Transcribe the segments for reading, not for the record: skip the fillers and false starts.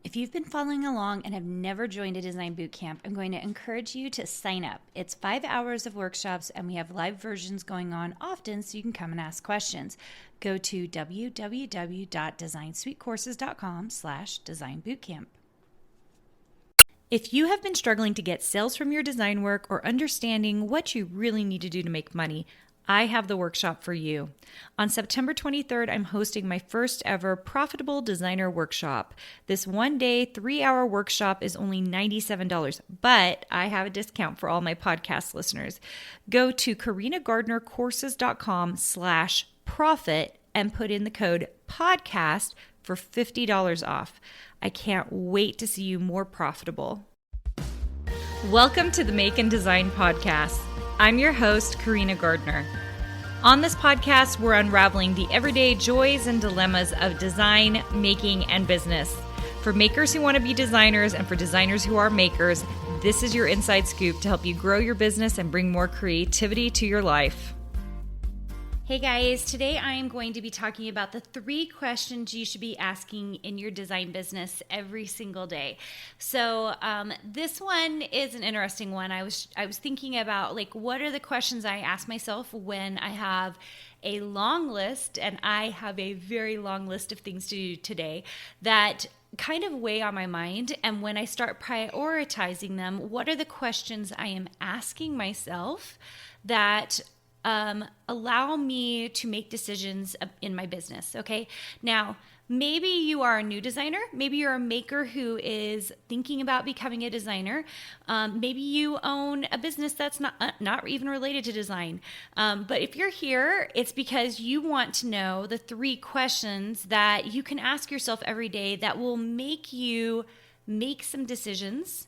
If you've been following along and have never joined a design bootcamp, I'm going to encourage you to sign up. It's 5 hours of workshops, and we have live versions going on often so you can come and ask questions. Go to www.designsweetcourses.com/designbootcamp. If you have been struggling to get sales from your design work or understanding what you really need to do to make money, I have the workshop for you. On September 23rd, I'm hosting my first ever Profitable Designer Workshop. This 1-day, 3-hour workshop is only $97, but I have a discount for all my podcast listeners. Go to carinagardnercourses.com/profit and put in the code podcast for $50 off. I can't wait to see you more profitable. Welcome to the Make and Design Podcast. I'm your host, Carina Gardner. On this podcast, we're unraveling the everyday joys and dilemmas of design, making, and business. For makers who want to be designers and for designers who are makers, this is your inside scoop to help you grow your business and bring more creativity to your life. Hey guys, today I am going to be talking about the 3 questions you should be asking in your design business every single day. So this one is an interesting one. I was thinking about what are the questions I ask myself when I have a long list, and I have a very long list of things to do today that kind of weigh on my mind. And when I start prioritizing them, what are the questions I am asking myself that allow me to make decisions in my business, okay? Now, maybe you are a new designer. Maybe you're a maker who is thinking about becoming a designer. Maybe you own a business that's not even related to design. But if you're here, it's because you want to know the 3 questions that you can ask yourself every day that will make you make some decisions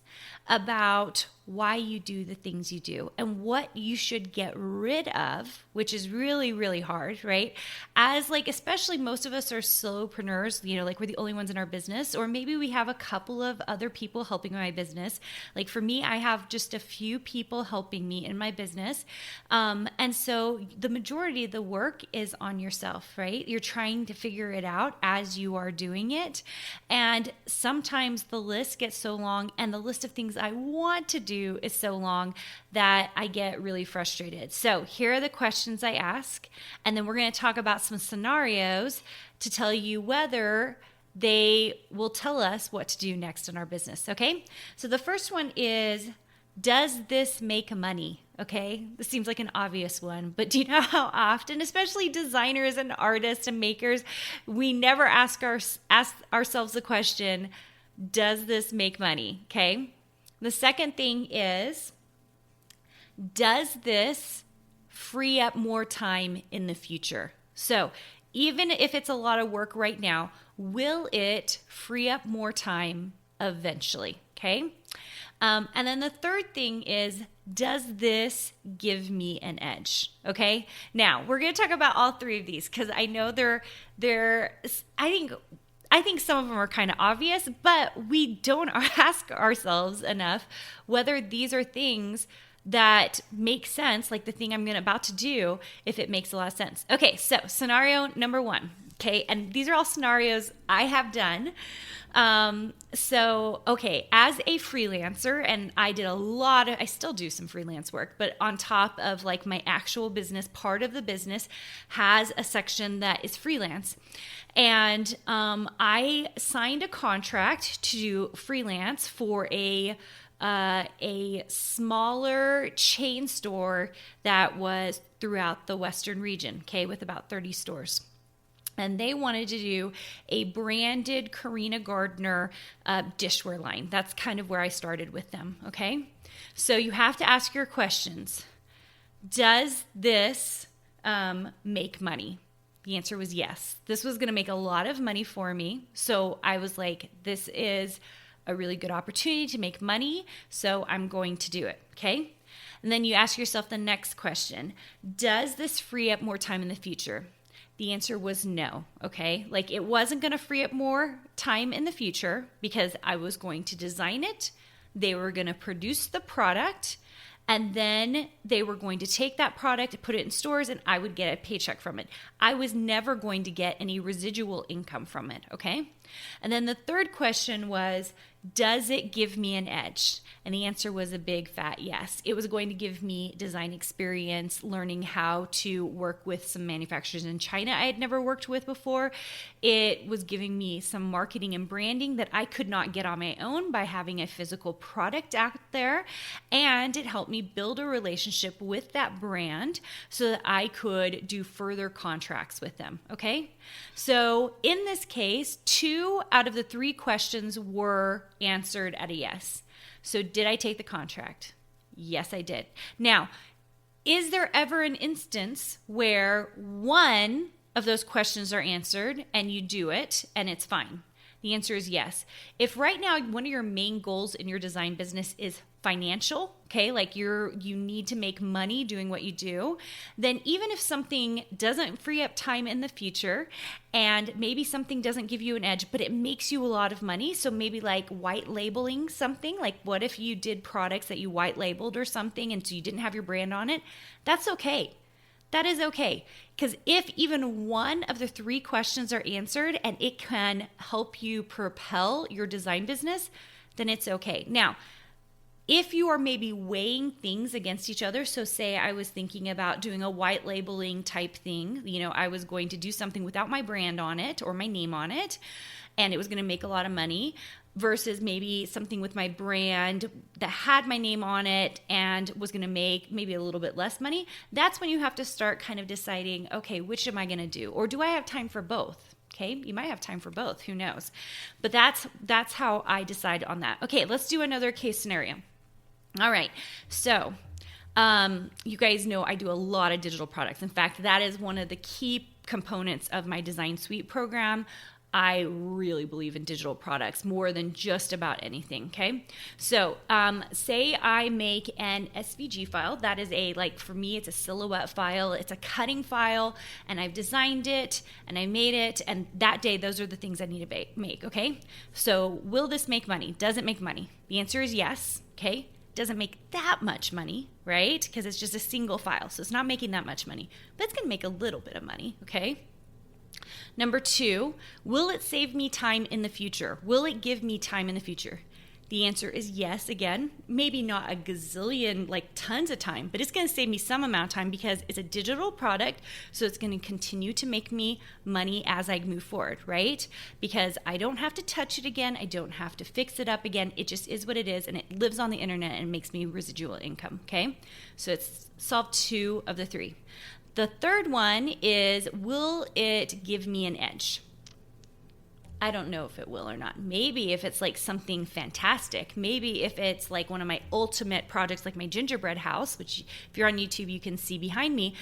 about why you do the things you do and what you should get rid of, which is really, really hard, right? As especially most of us are solopreneurs, we're the only ones in our business, or maybe we have a couple of other people helping my business. For me, I have just a few people helping me in my business. And so the majority of the work is on yourself, right? You're trying to figure it out as you are doing it. And sometimes the list gets so long and the list of things I want to do is so long that I get really frustrated. So here are the questions I ask, and then we're going to talk about some scenarios to tell you whether they will tell us what to do next in our business, okay? So the first one is, does this make money? Okay, this seems like an obvious one, but do you know how often, especially designers and artists and makers, we never ask ourselves the question, does this make money? Okay. The second thing is, does this free up more time in the future? So even if it's a lot of work right now, will it free up more time eventually? Okay. And then the third thing is, does this give me an edge? Okay. Now we're going to talk about all 3 of these because I know I think some of them are kind of obvious, but we don't ask ourselves enough whether these are things that make sense, like the thing I'm about to do, if it makes a lot of sense. Okay, so scenario number 1. Okay, and these are all scenarios I have done. Okay, as a freelancer, and I still do some freelance work, but on top of my actual business, part of the business has a section that is freelance. And I signed a contract to freelance for a smaller chain store that was throughout the Western region, okay, with about 30 stores. And they wanted to do a branded Carina Gardner dishware line. That's kind of where I started with them, okay? So you have to ask your questions. Does this make money? The answer was yes. This was going to make a lot of money for me. So I was like, this is a really good opportunity to make money, so I'm going to do it, okay? And then you ask yourself the next question. Does this free up more time in the future? The answer was no, okay? It wasn't going to free up more time in the future because I was going to design it, they were going to produce the product, and then they were going to take that product, put it in stores, and I would get a paycheck from it. I was never going to get any residual income from it, okay? And then the third question was, does it give me an edge? And the answer was a big fat yes. It was going to give me design experience, learning how to work with some manufacturers in China I had never worked with before. It was giving me some marketing and branding that I could not get on my own by having a physical product out there. And it helped me build a relationship with that brand so that I could do further contracts with them. Okay? So in this case, 2 out of the 3 questions were answered at a yes. So did I take the contract? Yes, I did. Now, is there ever an instance where one of those questions are answered and you do it and it's fine? The answer is yes. If right now one of your main goals in your design business is financial, okay, like you need to make money doing what you do, then even if something doesn't free up time in the future and maybe something doesn't give you an edge, but it makes you a lot of money, so maybe like white labeling something, like what if you did products that you white labeled or something and so you didn't have your brand on it? That's okay. That is okay. Because if even one of the 3 questions are answered and it can help you propel your design business, then it's okay. Now, if you are maybe weighing things against each other, so say I was thinking about doing a white labeling type thing, I was going to do something without my brand on it or my name on it, and it was going to make a lot of money, versus maybe something with my brand that had my name on it and was going to make maybe a little bit less money, that's when you have to start kind of deciding, okay, which am I going to do? Or do I have time for both? Okay, you might have time for both, who knows? But that's how I decide on that. Okay, let's do another case scenario. All right, so you guys know I do a lot of digital products. In fact, that is one of the key components of my Design Suite program. I really believe in digital products more than just about anything, okay? So say I make an SVG file. That is for me, it's a silhouette file. It's a cutting file, and I've designed it, and I made it, and that day, those are the things I need to make, okay? So will this make money? Does it make money? The answer is yes, okay? Doesn't make that much money, right? Because it's just a single file, so it's not making that much money, but it's going to make a little bit of money, okay? Number 2, will it save me time in the future? Will it give me time in the future? The answer is yes, again, maybe not a gazillion, tons of time, but it's going to save me some amount of time because it's a digital product, so it's going to continue to make me money as I move forward, right? Because I don't have to touch it again. I don't have to fix it up again. It just is what it is, and it lives on the internet and makes me residual income, okay? So it's solved 2 of the 3. The third one is, will it give me an edge? I don't know if it will or not. Maybe if it's something fantastic. Maybe if it's one of my ultimate projects, like my gingerbread house, which if you're on YouTube, you can see behind me.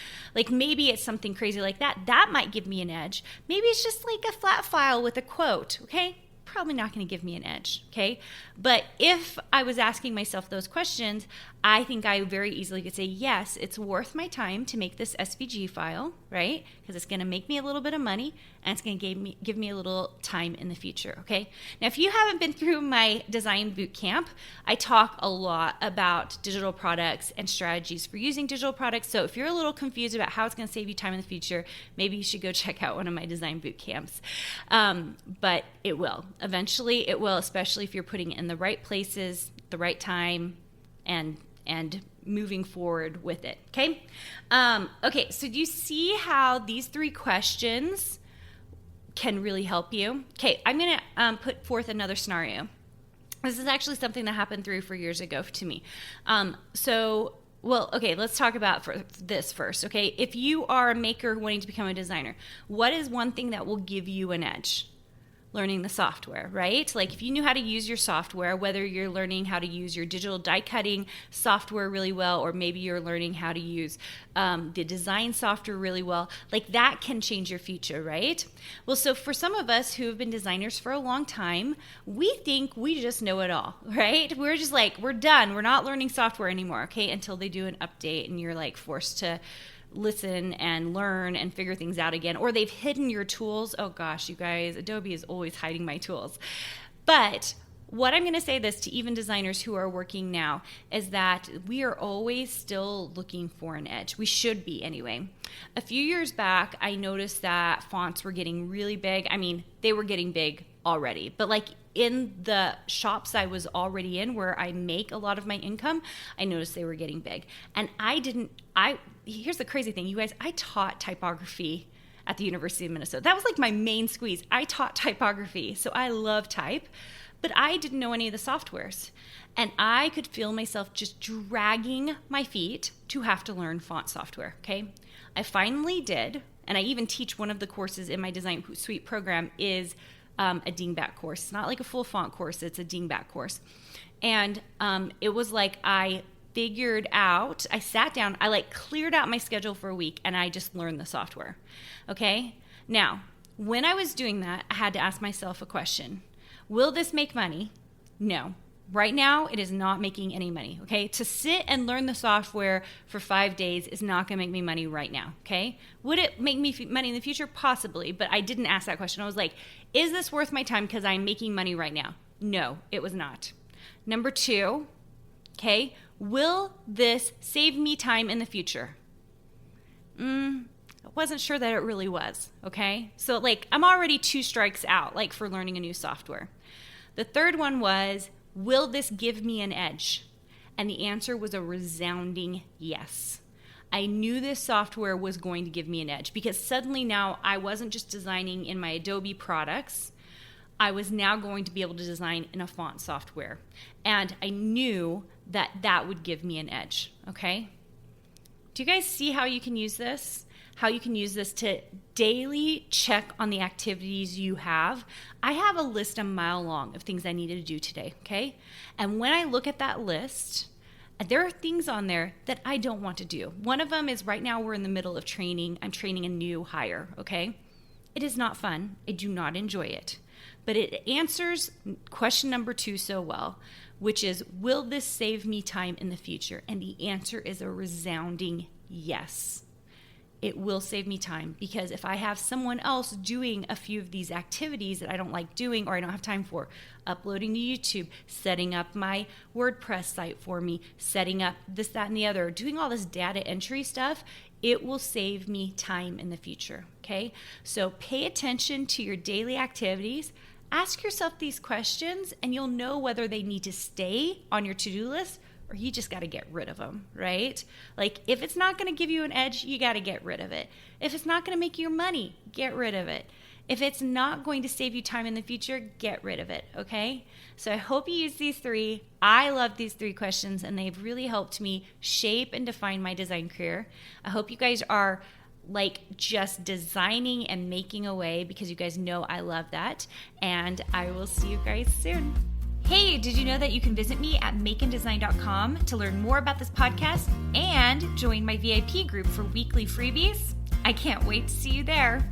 Maybe it's something crazy like that. That might give me an edge. Maybe it's just a flat file with a quote, okay? Probably not going to give me an edge, okay? But if I was asking myself those questions, I think I very easily could say, yes, it's worth my time to make this SVG file, right? Because it's going to make me a little bit of money, and it's going to give me a little time in the future, okay? Now, if you haven't been through my design boot camp, I talk a lot about digital products and strategies for using digital products. So if you're a little confused about how it's going to save you time in the future, maybe you should go check out one of my design boot camps. But it will. Eventually, it will, especially if you're putting it in the right places, the right time, and moving forward with it, okay? Okay, so do you see how these 3 questions can really help you? Okay, I'm going to put forth another scenario. This is actually something that happened 3 or 4 years ago to me. Okay, let's talk about this first, okay? If you are a maker wanting to become a designer, what is one thing that will give you an edge? Learning the software, right? If you knew how to use your software, whether you're learning how to use your digital die cutting software really well, or maybe you're learning how to use the design software really well, that can change your future, right? Well, so for some of us who have been designers for a long time, we think we just know it all, right? We're just we're done. We're not learning software anymore, okay? Until they do an update and you're forced to listen and learn and figure things out again, or they've hidden your tools. Oh gosh, you guys, Adobe is always hiding my tools. But what I'm going to say this to even designers who are working now is that we are always still looking for an edge. We should be anyway. A few years back, I noticed that fonts were getting really big. I mean, they were getting big already. But like in the shops I was already in where I make a lot of my income, I noticed they were getting big. And here's the crazy thing, you guys, I taught typography at the University of Minnesota. That was like my main squeeze. I taught typography, so I love type, but I didn't know any of the softwares. And I could feel myself just dragging my feet to have to learn font software, okay? I finally did, and I even teach one of the courses in my Design Suite program is a dingbat course. It's not like a full font course, it's a dingbat course. And it was like I sat down, I like cleared out my schedule for a week and I just learned the software. Okay. Now, when I was doing that, I had to ask myself a question. Will this make money? No. Right now, it is not making any money. Okay. To sit and learn the software for 5 days is not going to make me money right now. Okay. Would it make me money in the future? Possibly. But I didn't ask that question. I was like, is this worth my time because I'm making money right now? No, it was not. Number 2, okay. Will this save me time in the future? I wasn't sure that it really was, okay? So like I'm already 2 strikes out, like for learning a new software. The third one was, will this give me an edge? And the answer was a resounding yes. I knew this software was going to give me an edge because suddenly now I wasn't just designing in my Adobe products. I was now going to be able to design in a font software. And I knew that that would give me an edge, okay? Do you guys see how you can use this? How you can use this to daily check on the activities you have? I have a list a mile long of things I needed to do today, okay? And when I look at that list, there are things on there that I don't want to do. One of them is right now we're in the middle of training. I'm training a new hire, okay? It is not fun. I do not enjoy it. But it answers question number 2 so well, which is, will this save me time in the future? And the answer is a resounding yes. It will save me time because if I have someone else doing a few of these activities that I don't like doing or I don't have time for, uploading to YouTube, setting up my WordPress site for me, setting up this, that, and the other, doing all this data entry stuff, it will save me time in the future, okay? So pay attention to your daily activities. Ask yourself these questions and you'll know whether they need to stay on your to-do list or you just got to get rid of them, right? Like if it's not going to give you an edge, you got to get rid of it. If it's not going to make you money, get rid of it. If it's not going to save you time in the future, get rid of it, okay? So I hope you use these 3. I love these 3 questions and they've really helped me shape and define my design career. I hope you guys are like just designing and making away because you guys know I love that. And I will see you guys soon. Hey, did you know that you can visit me at makeanddesign.com to learn more about this podcast and join my VIP group for weekly freebies? I can't wait to see you there.